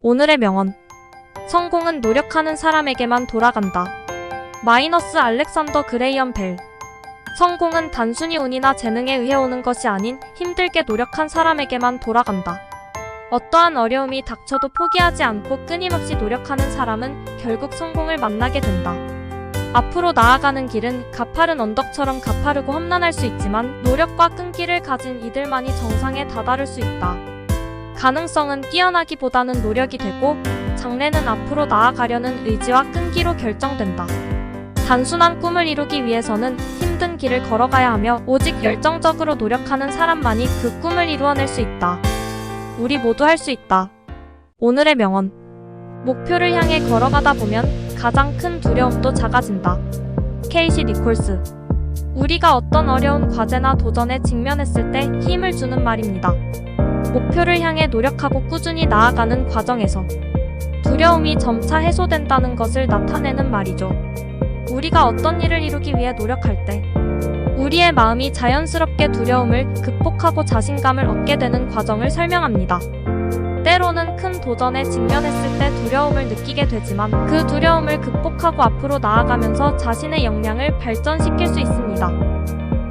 오늘의 명언. 성공은 노력하는 사람에게만 돌아간다. 마이너스 알렉산더 그레이엄 벨. 성공은 단순히 운이나 재능에 의해 오는 것이 아닌 힘들게 노력한 사람에게만 돌아간다. 어떠한 어려움이 닥쳐도 포기하지 않고 끊임없이 노력하는 사람은 결국 성공을 만나게 된다. 앞으로 나아가는 길은 가파른 언덕처럼 가파르고 험난할 수 있지만 노력과 끈기를 가진 이들만이 정상에 다다를 수 있다. 가능성은 뛰어나기보다는 노력이 되고 장래는 앞으로 나아가려는 의지와 끈기로 결정된다. 단순한 꿈을 이루기 위해서는 힘든 길을 걸어가야 하며 오직 열정적으로 노력하는 사람만이 그 꿈을 이루어낼 수 있다. 우리 모두 할 수 있다. 오늘의 명언. 목표를 향해 걸어가다 보면 가장 큰 두려움도 작아진다. 케이시 니콜스. 우리가 어떤 어려운 과제나 도전에 직면했을 때 힘을 주는 말입니다. 목표를 향해 노력하고 꾸준히 나아가는 과정에서 두려움이 점차 해소된다는 것을 나타내는 말이죠. 우리가 어떤 일을 이루기 위해 노력할 때 우리의 마음이 자연스럽게 두려움을 극복하고 자신감을 얻게 되는 과정을 설명합니다. 때로는 큰 도전에 직면했을 때 두려움을 느끼게 되지만 그 두려움을 극복하고 앞으로 나아가면서 자신의 역량을 발전시킬 수 있습니다.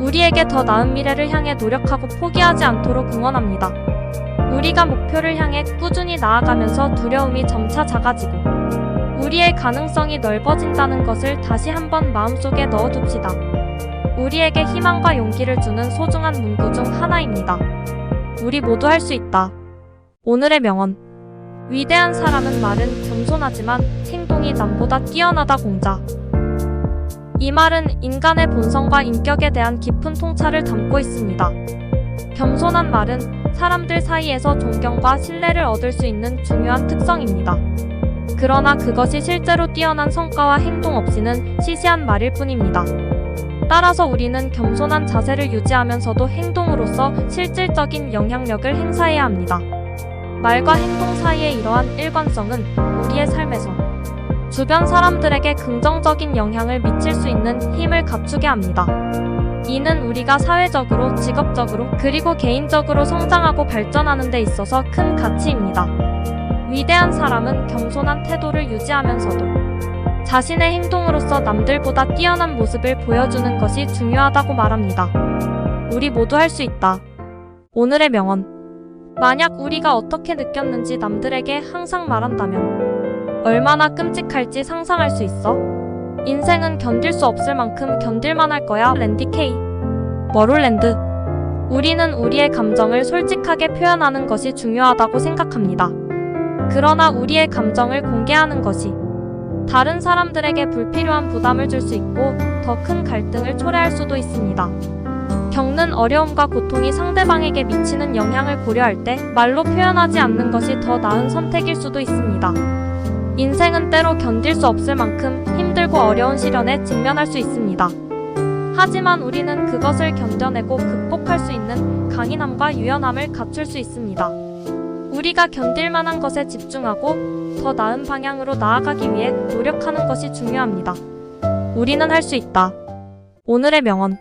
우리에게 더 나은 미래를 향해 노력하고 포기하지 않도록 응원합니다. 우리가 목표를 향해 꾸준히 나아가면서 두려움이 점차 작아지고 우리의 가능성이 넓어진다는 것을 다시 한번 마음속에 넣어둡시다. 우리에게 희망과 용기를 주는 소중한 문구 중 하나입니다. 우리 모두 할 수 있다. 오늘의 명언. 위대한 사람은 말은 겸손하지만 행동이 남보다 뛰어나다. 공자. 이 말은 인간의 본성과 인격에 대한 깊은 통찰을 담고 있습니다. 겸손한 말은 사람들 사이에서 존경과 신뢰를 얻을 수 있는 중요한 특성입니다. 그러나 그것이 실제로 뛰어난 성과와 행동 없이는 시시한 말일 뿐입니다. 따라서 우리는 겸손한 자세를 유지하면서도 행동으로서 실질적인 영향력을 행사해야 합니다. 말과 행동 사이의 이러한 일관성은 우리의 삶에서 주변 사람들에게 긍정적인 영향을 미칠 수 있는 힘을 갖추게 합니다. 이는 우리가 사회적으로, 직업적으로, 그리고 개인적으로 성장하고 발전하는 데 있어서 큰 가치입니다. 위대한 사람은 겸손한 태도를 유지하면서도 자신의 행동으로서 남들보다 뛰어난 모습을 보여주는 것이 중요하다고 말합니다. 우리 모두 할 수 있다. 오늘의 명언. 만약 우리가 어떻게 느꼈는지 남들에게 항상 말한다면 얼마나 끔찍할지 상상할 수 있어? 인생은 견딜 수 없을 만큼 견딜만 할 거야. 랜디 케이. 머롤랜드. 우리는 우리의 감정을 솔직하게 표현하는 것이 중요하다고 생각합니다. 그러나 우리의 감정을 공개하는 것이 다른 사람들에게 불필요한 부담을 줄 수 있고 더 큰 갈등을 초래할 수도 있습니다. 겪는 어려움과 고통이 상대방에게 미치는 영향을 고려할 때 말로 표현하지 않는 것이 더 나은 선택일 수도 있습니다. 인생은 때로 견딜 수 없을 만큼 힘들고 어려운 시련에 직면할 수 있습니다. 하지만 우리는 그것을 견뎌내고 극복할 수 있는 강인함과 유연함을 갖출 수 있습니다. 우리가 견딜 만한 것에 집중하고 더 나은 방향으로 나아가기 위해 노력하는 것이 중요합니다. 우리는 할 수 있다. 오늘의 명언.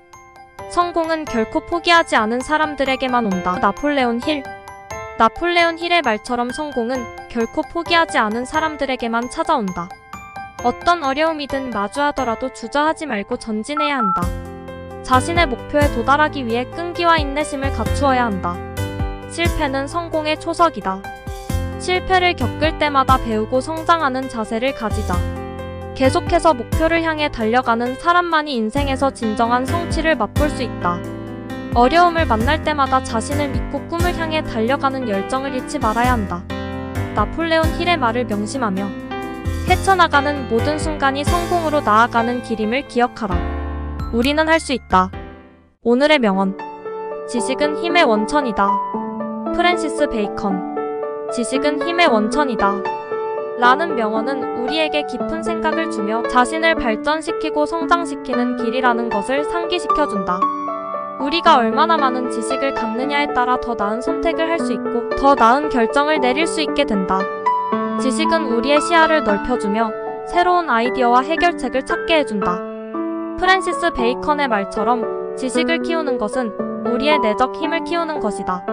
성공은 결코 포기하지 않은 사람들에게만 온다. 나폴레온 힐. 나폴레온 힐의 말처럼 성공은 결코 포기하지 않은 사람들에게만 찾아온다. 어떤 어려움이든 마주하더라도 주저하지 말고 전진해야 한다. 자신의 목표에 도달하기 위해 끈기와 인내심을 갖추어야 한다. 실패는 성공의 초석이다. 실패를 겪을 때마다 배우고 성장하는 자세를 가지자. 계속해서 목표를 향해 달려가는 사람만이 인생에서 진정한 성취를 맛볼 수 있다. 어려움을 만날 때마다 자신을 믿고 꿈을 향해 달려가는 열정을 잃지 말아야 한다. 나폴레온 힐의 말을 명심하며 헤쳐나가는 모든 순간이 성공으로 나아가는 길임을 기억하라. 우리는 할 수 있다. 오늘의 명언. 지식은 힘의 원천이다. 프랜시스 베이컨. 지식은 힘의 원천이다. 라는 명언은 우리에게 깊은 생각을 주며 자신을 발전시키고 성장시키는 길이라는 것을 상기시켜준다. 우리가 얼마나 많은 지식을 갖느냐에 따라 더 나은 선택을 할 수 있고 더 나은 결정을 내릴 수 있게 된다. 지식은 우리의 시야를 넓혀주며 새로운 아이디어와 해결책을 찾게 해준다. 프랜시스 베이컨의 말처럼 지식을 키우는 것은 우리의 내적 힘을 키우는 것이다.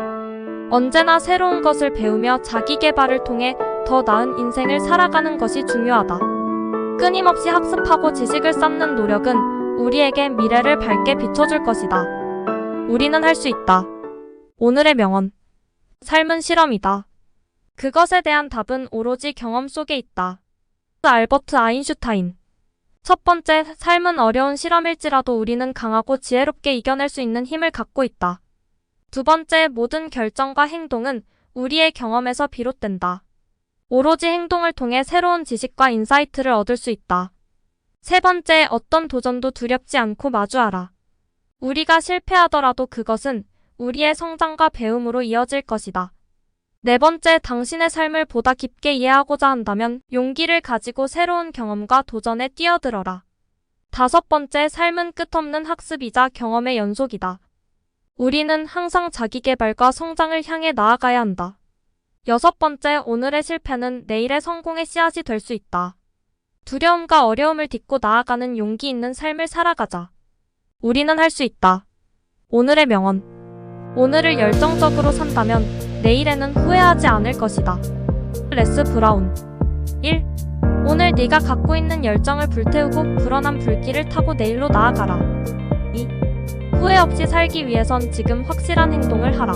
언제나 새로운 것을 배우며 자기 개발을 통해 더 나은 인생을 살아가는 것이 중요하다. 끊임없이 학습하고 지식을 쌓는 노력은 우리에게 미래를 밝게 비춰줄 것이다. 우리는 할 수 있다. 오늘의 명언. 삶은 실험이다. 그것에 대한 답은 오로지 경험 속에 있다. 알버트 아인슈타인. 첫 번째, 삶은 어려운 실험일지라도 우리는 강하고 지혜롭게 이겨낼 수 있는 힘을 갖고 있다. 두 번째, 모든 결정과 행동은 우리의 경험에서 비롯된다. 오로지 행동을 통해 새로운 지식과 인사이트를 얻을 수 있다. 세 번째, 어떤 도전도 두렵지 않고 마주하라. 우리가 실패하더라도 그것은 우리의 성장과 배움으로 이어질 것이다. 네 번째, 당신의 삶을 보다 깊게 이해하고자 한다면 용기를 가지고 새로운 경험과 도전에 뛰어들어라. 다섯 번째, 삶은 끝없는 학습이자 경험의 연속이다. 우리는 항상 자기 개발과 성장을 향해 나아가야 한다. 여섯 번째, 오늘의 실패는 내일의 성공의 씨앗이 될 수 있다. 두려움과 어려움을 딛고 나아가는 용기 있는 삶을 살아가자. 우리는 할 수 있다. 오늘의 명언. 오늘을 열정적으로 산다면 내일에는 후회하지 않을 것이다. 레스 브라운. 1. 오늘 네가 갖고 있는 열정을 불태우고 불어난 불길을 타고 내일로 나아가라. 2. 후회 없이 살기 위해선 지금 확실한 행동을 하라.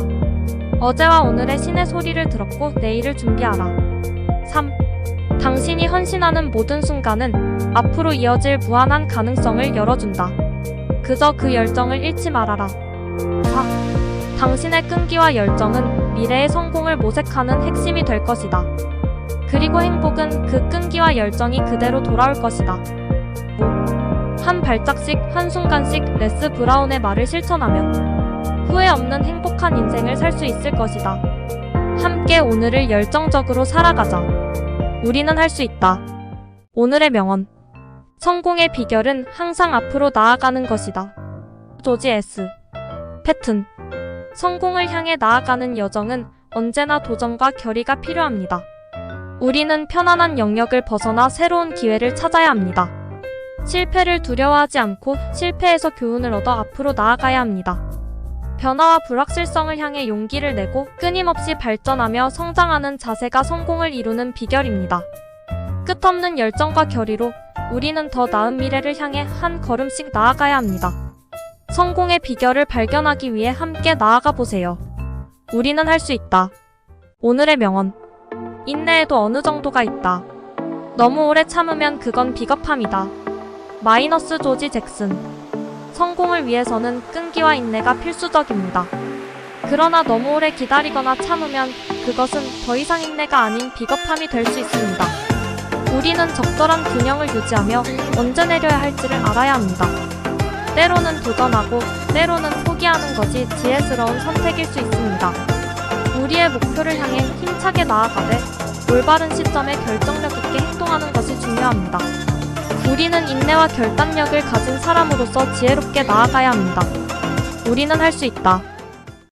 어제와 오늘의 신의 소리를 들었고 내일을 준비하라. 3. 당신이 헌신하는 모든 순간은 앞으로 이어질 무한한 가능성을 열어준다. 그저 그 열정을 잃지 말아라. 4. 당신의 끈기와 열정은 미래의 성공을 모색하는 핵심이 될 것이다. 그리고 행복은 그 끈기와 열정이 그대로 돌아올 것이다. 5. 한 발짝씩, 한순간씩 레스 브라운의 말을 실천하면 후회 없는 행복한 인생을 살 수 있을 것이다. 함께 오늘을 열정적으로 살아가자. 우리는 할 수 있다. 오늘의 명언. 성공의 비결은 항상 앞으로 나아가는 것이다. 조지 S. 패튼. 성공을 향해 나아가는 여정은 언제나 도전과 결의가 필요합니다. 우리는 편안한 영역을 벗어나 새로운 기회를 찾아야 합니다. 실패를 두려워하지 않고 실패에서 교훈을 얻어 앞으로 나아가야 합니다. 변화와 불확실성을 향해 용기를 내고 끊임없이 발전하며 성장하는 자세가 성공을 이루는 비결입니다. 끝없는 열정과 결의로 우리는 더 나은 미래를 향해 한 걸음씩 나아가야 합니다. 성공의 비결을 발견하기 위해 함께 나아가 보세요. 우리는 할 수 있다. 오늘의 명언. 인내에도 어느 정도가 있다. 너무 오래 참으면 그건 비겁함이다. 마이너스 조지 잭슨. 성공을 위해서는 끈기와 인내가 필수적입니다. 그러나 너무 오래 기다리거나 참으면 그것은 더 이상 인내가 아닌 비겁함이 될 수 있습니다. 우리는 적절한 균형을 유지하며 언제 내려야 할지를 알아야 합니다. 때로는 도전하고 때로는 포기하는 것이 지혜스러운 선택일 수 있습니다. 우리의 목표를 향해 힘차게 나아가되 올바른 시점에 결정력 있게 행동하는 것이 중요합니다. 우리는 인내와 결단력을 가진 사람으로서 지혜롭게 나아가야 합니다. 우리는 할 수 있다.